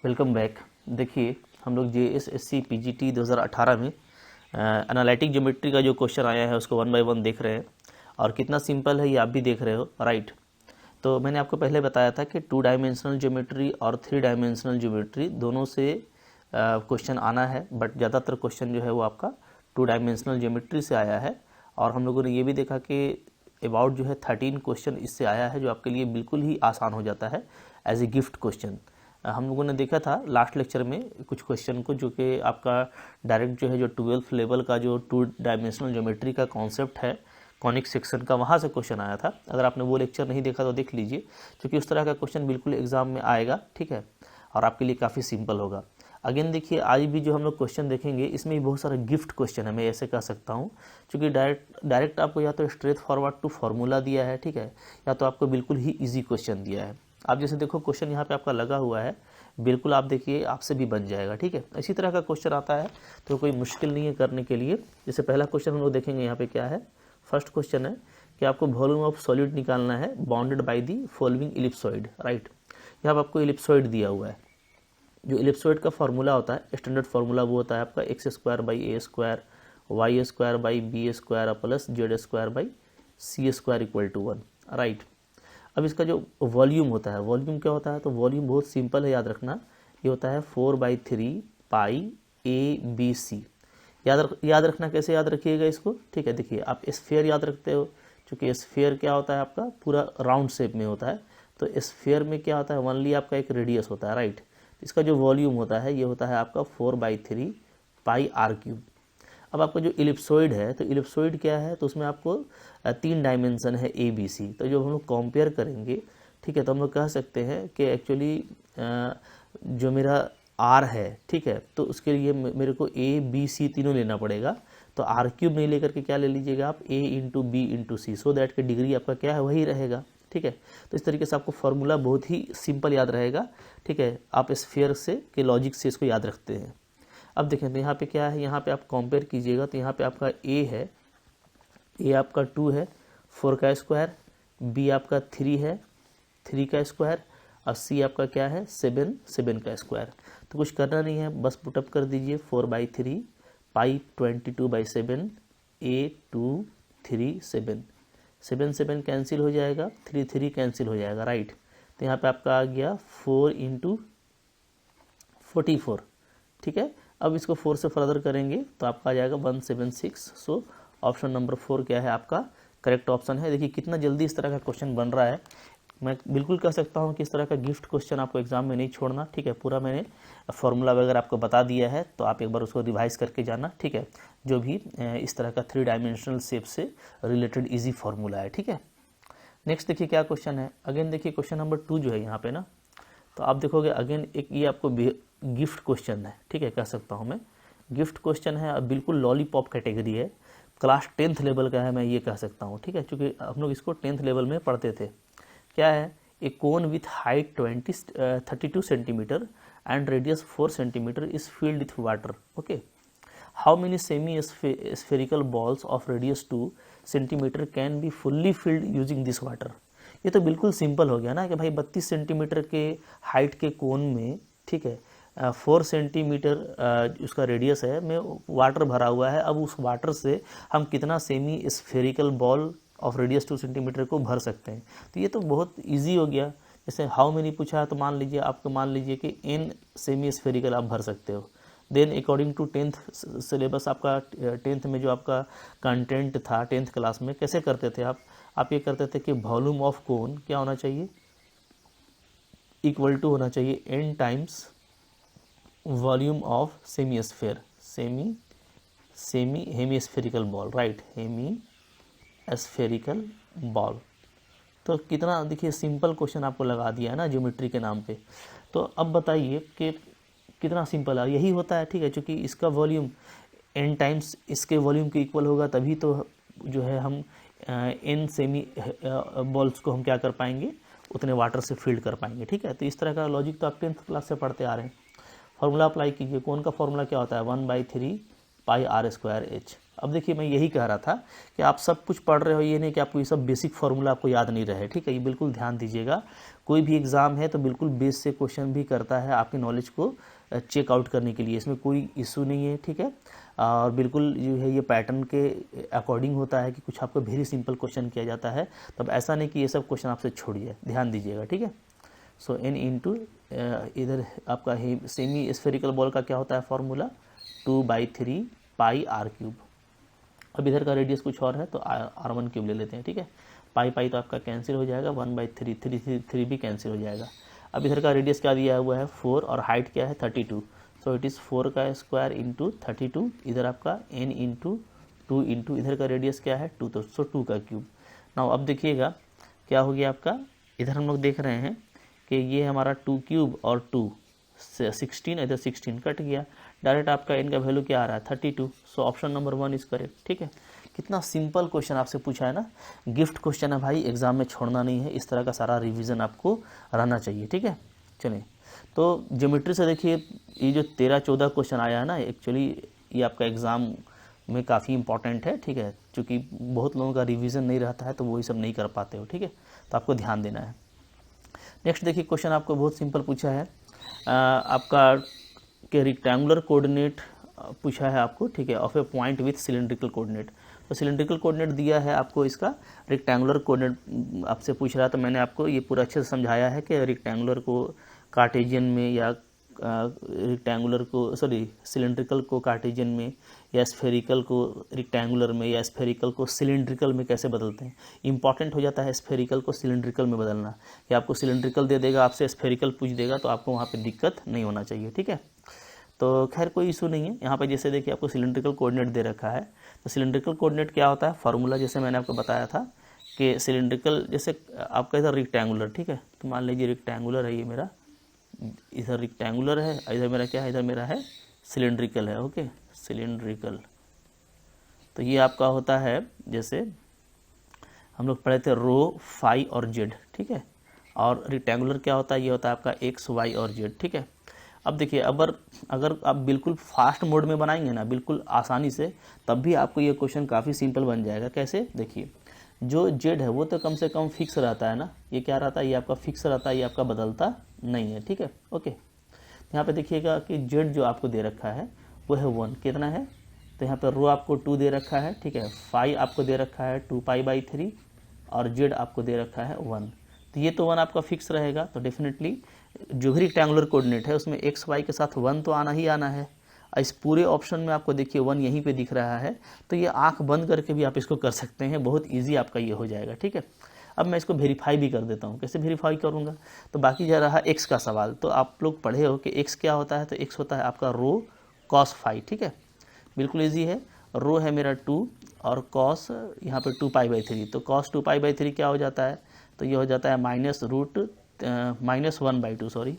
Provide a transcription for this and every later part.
Welcome back. देखिए हम लोग JSSC PGT 2018 में एनालिटिक ज्योमेट्री का जो क्वेश्चन आया है उसको वन बाय वन देख रहे हैं और कितना सिंपल है ये आप भी देख रहे हो, राइट। तो मैंने आपको पहले बताया था कि 2 डायमेंशनल ज्योमेट्री और 3 डायमेंशनल ज्योमेट्री दोनों से क्वेश्चन आना है, बट ज़्यादातर क्वेश्चन जो है वो आपका 2 डायमेंशनल ज्योमेट्री से आया है। और हम लोगों ने ये भी देखा कि अबाउट जो है 13 क्वेश्चन इससे आया है, जो आपके लिए बिल्कुल ही आसान हो जाता है एज ए गिफ्ट क्वेश्चन। हम लोगों ने देखा था लास्ट लेक्चर में कुछ क्वेश्चन को, जो कि आपका डायरेक्ट जो है जो 12th लेवल का जो 2 डायमेंशनल ज्योमेट्री का कॉन्सेप्ट है कॉनिक सेक्शन का, वहाँ से क्वेश्चन आया था। अगर आपने वो लेक्चर नहीं देखा तो देख लीजिए, क्योंकि उस तरह का क्वेश्चन बिल्कुल एग्जाम में आएगा, ठीक है, और आपके लिए काफ़ी सिंपल होगा। अगेन देखिए आज भी जो हम लोग क्वेश्चन देखेंगे इसमें भी बहुत सारा गिफ्ट क्वेश्चन है, मैं ऐसे कह सकता हूँ, क्योंकि डायरेक्ट आपको या तो स्ट्रेट फॉरवर्ड टू फार्मूला दिया है, ठीक है, या तो आपको बिल्कुल ही ईजी क्वेश्चन दिया है। आप जैसे देखो क्वेश्चन यहाँ पे आपका लगा हुआ है, बिल्कुल आप देखिए आपसे भी बन जाएगा, ठीक है। इसी तरह का क्वेश्चन आता है तो कोई मुश्किल नहीं है करने के लिए। जैसे पहला क्वेश्चन हम लोग देखेंगे यहाँ पे क्या है। फर्स्ट क्वेश्चन है कि आपको वॉल्यूम ऑफ सॉलिड निकालना है bounded by the following ellipsoid, right. यहाँ पर आपको इलिप्सॉइड दिया हुआ है। जो इलिप्सॉइड का फार्मूला होता है, स्टैंडर्ड फार्मूला, वो होता है आपका x² / a² y² / b² plus z² / c² equal to 1, right. अब इसका जो वॉल्यूम होता है, वॉल्यूम क्या होता है, तो वॉल्यूम बहुत सिंपल है, याद रखना, ये होता है 4/3 पाई ABC। याद रखना, कैसे याद रखिएगा इसको, ठीक है। देखिए आप स्फीयर याद रखते हो, क्योंकि स्फीयर क्या होता है आपका पूरा राउंड शेप में होता है, तो स्फीयर में क्या होता है, ओनली आपका एक रेडियस होता है, राइट। इसका जो वॉल्यूम होता है ये होता है आपका 4/3 पाई r³। अब आपका जो इलिप्सॉइड है, तो इलिप्सॉइड क्या है, तो उसमें आपको 3 डायमेंशन है ABC। तो जो हम लोग कंपेयर करेंगे, ठीक है, तो हम लोग कह सकते हैं कि एक्चुअली जो मेरा R है, ठीक है, तो उसके लिए मेरे को ABC तीनों लेना पड़ेगा। तो r³ नहीं लेकर के क्या ले लीजिएगा आप, A × B × C, so that कि डिग्री आपका क्या है वही रहेगा, ठीक है। तो इस तरीके से आपको फार्मूला बहुत ही सिंपल याद रहेगा, ठीक है। आप स्फीयर से के लॉजिक से इसको याद रखते हैं। अब देखें तो यहाँ पे क्या है, यहाँ पे आप कंपेयर कीजिएगा तो यहाँ पे आपका A है, A आपका 2 है 4 का स्क्वायर, B आपका 3 है 3 का स्क्वायर, और C आपका क्या है 7 का स्क्वायर। तो कुछ करना नहीं है, बस पुटअप कर दीजिए 4/3 पाई 22/7 A 2 3 7 कैंसिल हो जाएगा, 3 कैंसिल हो जाएगा, राइट। तो यहाँ पे आपका आ गया 4 × 44, ठीक है। अब इसको 4 से फर्दर करेंगे तो आपका आ जाएगा 176। सो ऑप्शन नंबर 4 क्या है आपका करेक्ट ऑप्शन है। देखिए कितना जल्दी इस तरह का क्वेश्चन बन रहा है। मैं बिल्कुल कह सकता हूं कि इस तरह का गिफ्ट क्वेश्चन आपको एग्जाम में नहीं छोड़ना, ठीक है। पूरा मैंने फॉर्मूला वगैरह आपको बता दिया है, तो आप एक बार उसको रिवाइज करके जाना, ठीक है। जो भी इस तरह का 3 डायमेंशनल शेप से रिलेटेड ईजी फार्मूला है, ठीक है। नेक्स्ट देखिए क्या क्वेश्चन है। अगेन देखिए क्वेश्चन नंबर 2 जो है यहाँ पे ना, तो आप देखोगे अगेन एक ये आपको गिफ्ट क्वेश्चन है, ठीक है, कह सकता हूँ मैं गिफ्ट क्वेश्चन है। अब बिल्कुल लॉलीपॉप कैटेगरी है, क्लास 10th लेवल का है, मैं ये कह सकता हूँ, ठीक है, क्योंकि हम लोग इसको 10th लेवल में पढ़ते थे। क्या है, a cone with height 32 centimetre and radius 4 centimetre is filled with water, okay. How many semi spherical balls of radius 2 centimetre can be fully filled using this water. ये तो बिल्कुल सिंपल हो गया ना कि भाई 32 सेंटीमीटर के हाइट के कोन में, ठीक है, 4 सेंटीमीटर उसका रेडियस है में वाटर भरा हुआ है। अब उस वाटर से हम कितना semi spherical ball of radius 2 centimetre को भर सकते हैं। तो ये तो बहुत इजी हो गया। जैसे हाउ मेनी पूछा है तो मान लीजिए आपको, मान लीजिए कि n सेमी स्फेरिकल आप भर सकते हो। Then according to 10th syllabus, आपका 10th में जो आपका कंटेंट था 10th क्लास में, कैसे करते थे आप ये करते थे कि वॉल्यूम ऑफ कोन क्या होना चाहिए, इक्वल टू होना चाहिए n times volume of semi sphere, semi hemispherical ball, right, hemispherical ball. तो कितना देखिए सिंपल क्वेश्चन आपको लगा दिया है ना ज्योमेट्री के नाम पे। तो अब बताइए कि कितना सिंपल है, यही होता है, ठीक है, क्योंकि इसका वॉल्यूम n टाइम्स इसके वॉल्यूम के इक्वल होगा, तभी तो जो है हम n सेमी बॉल्स को हम क्या कर पाएंगे, उतने वाटर से फील्ड कर पाएंगे, ठीक है। तो इस तरह का लॉजिक तो आप 10th क्लास से पढ़ते आ रहे हैं। फार्मूला अप्लाई कीजिए, कौन का फार्मूला क्या होता है, 1/3 पाई r² h। अब देखिए मैं यही कह रहा था कि आप सब कुछ पढ़ रहे हो, ये नहीं कि आपको ये सब बेसिक फार्मूला आपको याद नहीं रहे, ठीक है, ये बिल्कुल ध्यान दीजिएगा। कोई भी एग्ज़ाम है तो बिल्कुल बेस से क्वेश्चन भी करता है आपकी नॉलेज को चेक आउट करने के लिए, इसमें कोई इशू नहीं है, ठीक है। और बिल्कुल जो है ये पैटर्न के अकॉर्डिंग होता है कि कुछ आपको वेरी सिंपल क्वेश्चन किया जाता है, तब ऐसा नहीं कि ये सब क्वेश्चन आपसे छोड़िए, ध्यान दीजिएगा, ठीक है। सो n इंटू इधर आपका सेमी स्फेरिकल बॉल का क्या होता है फॉर्मूला, 2/3 पाई r क्यूब। अब इधर का रेडियस कुछ और है तो r1 क्यूब ले लेते हैं, ठीक है। पाई पाई तो आपका कैंसिल हो जाएगा, 1/3 3 भी कैंसिल हो जाएगा। अब इधर का रेडियस क्या दिया हुआ है 4 और हाइट क्या है 32, सो इट इज़ 4 का स्क्वायर इंटू 32, इधर आपका n इंटू 2 इंटू इधर का रेडियस क्या है 2, तो सो 2 का क्यूब। नाउ अब देखिएगा क्या हो गया आपका, इधर हम लोग देख रहे हैं कि ये हमारा 2 क्यूब और 2 16, इधर 16 कट गया, डायरेक्ट आपका n का वैल्यू क्या आ रहा है 32, so option number 1 is correct, ठीक है। कितना सिंपल क्वेश्चन आपसे पूछा है ना, गिफ्ट क्वेश्चन है भाई, एग्जाम में छोड़ना नहीं है, इस तरह का सारा रिवीजन आपको रहना चाहिए, ठीक है। चलिए तो ज्योमेट्री से देखिए ये जो 13-14 क्वेश्चन आया है ना, एक्चुअली ये आपका एग्ज़ाम में काफ़ी इंपॉर्टेंट है, ठीक है, क्योंकि बहुत लोगों का रिवीजन नहीं रहता है तो वही सब नहीं कर पाते हो, ठीक है, तो आपको ध्यान देना है। नेक्स्ट देखिए क्वेश्चन आपको बहुत सिंपल पूछा है, आपका के रेक्टेंगुलर कोऑर्डिनेट पूछा है आपको, ठीक है, of A point with cylindrical coordinate. तो सिलेंड्रिकल कोऑर्डिनेट दिया है आपको, इसका रेक्टेंगुलर कोऑर्डिनेट आपसे पूछ रहा है, तो मैंने आपको ये पूरा अच्छे से समझाया है कि रेक्टेंगुलर को कार्टेशियन में या रेक्टेंगुलर को सिलेंड्रिकल को कार्टेशियन में या स्फेरिकल को रेक्टेंगुलर में या स्फेरिकल को सिलेंड्रिकल में कैसे बदलते हैं। इंपॉर्टेंट हो जाता है स्फेरिकल को सिलेंड्रिकल में बदलना, या आपको सिलेंड्रिकल दे देगा आपसे स्फेरिकल पूछ देगा तो आपको वहाँ पे दिक्कत नहीं होना चाहिए, ठीक है। तो खैर कोई इशू नहीं है। यहाँ पे जैसे देखिए आपको सिलेंड्रिकल कोऑर्डिनेट दे रखा है, तो सिलेंड्रिकल कोऑर्डिनेट क्या होता है, फार्मूला जैसे मैंने आपको बताया था कि सिलेंड्रिकल जैसे आपका इधर रेक्टेंगुलर, ठीक है, तो मान लीजिए रेक्टेंगुलर है ये मेरा, इधर रेक्टेंगुलर है, इधर मेरा क्या है, इधर मेरा है सिलेंड्रिकल है, ओके, सिलेंड्रिकल। तो ये आपका होता है, जैसे हम लोग पढ़े थे रो, फाई और जेड, ठीक है, और रेक्टेंगुलर क्या होता है, ये होता है आपका एक्स, वाई और जेड, ठीक है। अब देखिए अगर आप बिल्कुल फास्ट मोड में बनाएंगे ना बिल्कुल आसानी से, तब भी आपको ये क्वेश्चन काफ़ी सिंपल बन जाएगा। कैसे, देखिए जो जेड है वो तो कम से कम फिक्स रहता है ना, ये क्या रहता है, ये आपका फिक्स रहता है, ये आपका बदलता नहीं है, ठीक है, ओके। यहाँ पे देखिएगा कि जेड जो आपको दे रखा है वो है 1, कितना है, तो यहाँ पर रो आपको 2 दे रखा है, ठीक है, फाई आपको दे रखा है 2π/3 और जेड आपको दे रखा है 1, तो ये तो 1 आपका फिक्स रहेगा। तो डेफिनेटली जो भी रेक्टेंगुलर कोऑर्डिनेट है उसमें एक्स वाई के साथ 1 तो आना ही आना है। इस पूरे ऑप्शन में आपको देखिए 1 यहीं पे दिख रहा है, तो ये आंख बंद करके भी आप इसको कर सकते हैं, बहुत इजी आपका ये हो जाएगा, ठीक है। अब मैं इसको वेरीफाई भी कर देता हूँ, कैसे वेरीफाई करूँगा, तो बाकी जा रहा एक्स का सवाल। तो आप लोग पढ़े हो कि एक्स क्या होता है, तो एक्स होता है आपका रो कॉस फाई, ठीक है, बिल्कुल ईजी है। रो है मेरा 2 और कॉस यहाँ पे 2π/3, तो कॉस 2π/3 क्या हो जाता है, तो ये हो जाता है -1/2 सॉरी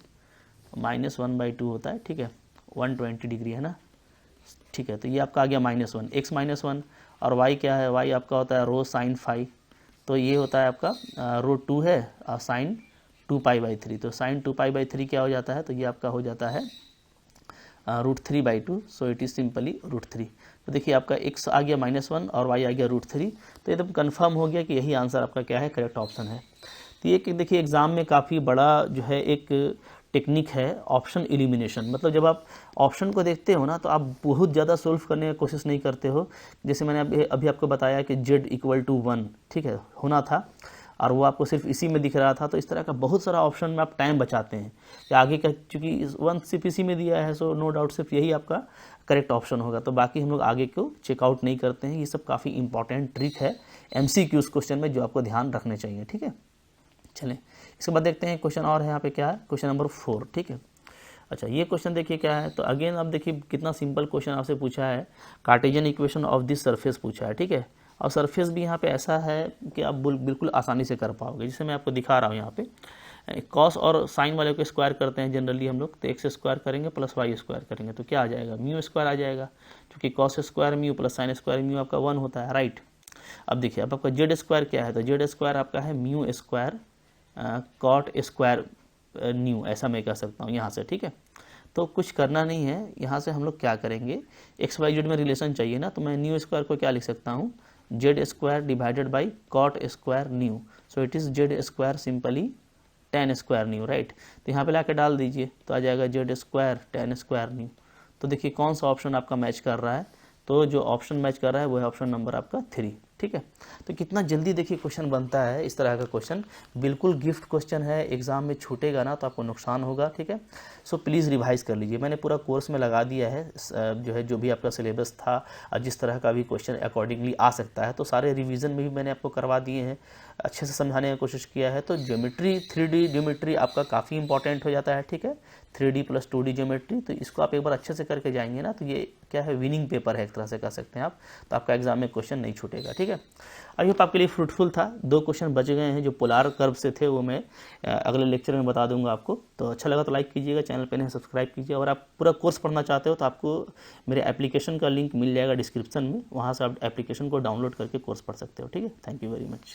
-1/2 होता है, ठीक है, 120 डिग्री है ना, ठीक है। तो ये आपका आ गया -1, x -1, और y क्या है, y आपका होता है रो साइन फाई, तो ये होता है आपका रो 2 है और साइन 2π/3, तो साइन 2π/3 क्या हो जाता है, तो ये आपका हो जाता है √3/2, सो इट इज़ सिंपली √3। तो देखिए आपका x आ गया -1 और y आ गया √3, तो एकदम कंफर्म हो गया कि यही आंसर आपका क्या है, करेक्ट ऑप्शन है। तो ये देखिए एग्ज़ाम में काफ़ी बड़ा जो है एक टेक्निक है ऑप्शन एलिमिनेशन, मतलब जब आप ऑप्शन को देखते हो ना तो आप बहुत ज़्यादा सोल्व करने की कोशिश नहीं करते हो। जैसे मैंने अभी आपको बताया कि z = 1, ठीक है, होना था और वो आपको सिर्फ इसी में दिख रहा था, तो इस तरह का बहुत सारा ऑप्शन में आप टाइम बचाते हैं कि आगे का, चूँकि 1 सिर्फ इसी में दिया है, सो नो डाउट सिर्फ यही आपका करेक्ट ऑप्शन होगा, तो बाकी हम लोग आगे को चेकआउट नहीं करते हैं। ये सब काफ़ी इंपॉर्टेंट ट्रिक है MCQs क्वेश्चन में जो आपको ध्यान रखने चाहिए, ठीक है। चलें इसके बाद देखते हैं क्वेश्चन और है, यहाँ पे क्या है, क्वेश्चन नंबर 4, ठीक है। अच्छा ये क्वेश्चन देखिए क्या है, तो अगेन आप देखिए कितना सिंपल क्वेश्चन आपसे पूछा है, Cartesian equation of this surface पूछा है, ठीक है, और सरफेस भी यहाँ पे ऐसा है कि आप बिल्कुल आसानी से कर पाओगे। जैसे मैं आपको दिखा रहा हूँ यहाँ पे कॉस और साइन वाले को स्क्वायर करते हैं जनरली हम लोग, तो x स्क्वायर करेंगे प्लस y स्क्वायर करेंगे तो क्या आ जाएगा, म्यू स्क्वायर आ जाएगा, क्योंकि cos square mu plus sine square mu आपका 1 होता है, राइट। अब देखिए अब आपका जेड स्क्वायर क्या है, तो जेड स्क्वायर आपका है mu square cot square nu, ऐसा मैं कह सकता हूँ यहाँ से, ठीक है। तो कुछ करना नहीं है, यहाँ से हम लोग क्या करेंगे, एक्स वाई जेड में रिलेशन चाहिए ना, तो मैं न्यू स्क्वायर को क्या लिख सकता हूँ, z square divided by cot square nu, so it is z square simply ten square nu, right. तो यहाँ पे ला के डाल दीजिए तो आ जाएगा Z square ten square new. तो देखिए कौन सा ऑप्शन आपका मैच कर रहा है, तो जो ऑप्शन मैच कर रहा है वो है ऑप्शन नंबर आपका 3, ठीक है। तो कितना जल्दी देखिए क्वेश्चन बनता है इस तरह का क्वेश्चन, बिल्कुल गिफ्ट क्वेश्चन है, एग्जाम में छूटेगा ना तो आपको नुकसान होगा, ठीक है। सो प्लीज़ रिवाइज कर लीजिए, मैंने पूरा कोर्स में लगा दिया है जो है, जो भी आपका सिलेबस था और जिस तरह का भी क्वेश्चन अकॉर्डिंगली आ सकता है, तो सारे रिवीजन में भी मैंने आपको करवा दिए हैं, अच्छे से समझाने की कोशिश किया है। तो ज्योमेट्री 3D ज्योमेट्री आपका काफ़ी इंपॉर्टेंट हो जाता है, ठीक है, 3D प्लस 2D ज्योमेट्री, तो इसको आप एक बार अच्छे से करके जाएंगे ना तो ये क्या है, विनिंग पेपर है एक तरह से कह सकते हैं आप, तो आपका एग्जाम में क्वेश्चन नहीं छूटेगा, ठीक है। आई होप आपके लिए फ्रूटफुल था, 2 क्वेश्चन बच गए हैं जो पोलार कर्व से थे, वो मैं अगले लेक्चर में बता दूंगा आपको। तो अच्छा लगा तो लाइक कीजिएगा, चैनल पे नहीं सब्सक्राइब कीजिए, और आप पूरा कोर्स पढ़ना चाहते हो तो आपको मेरे एप्लीकेशन का लिंक मिल जाएगा डिस्क्रिप्शन में, वहाँ से आप एप्लीकेशन को डाउनलोड करके कोर्स पढ़ सकते हो, ठीक है। Thank you very much.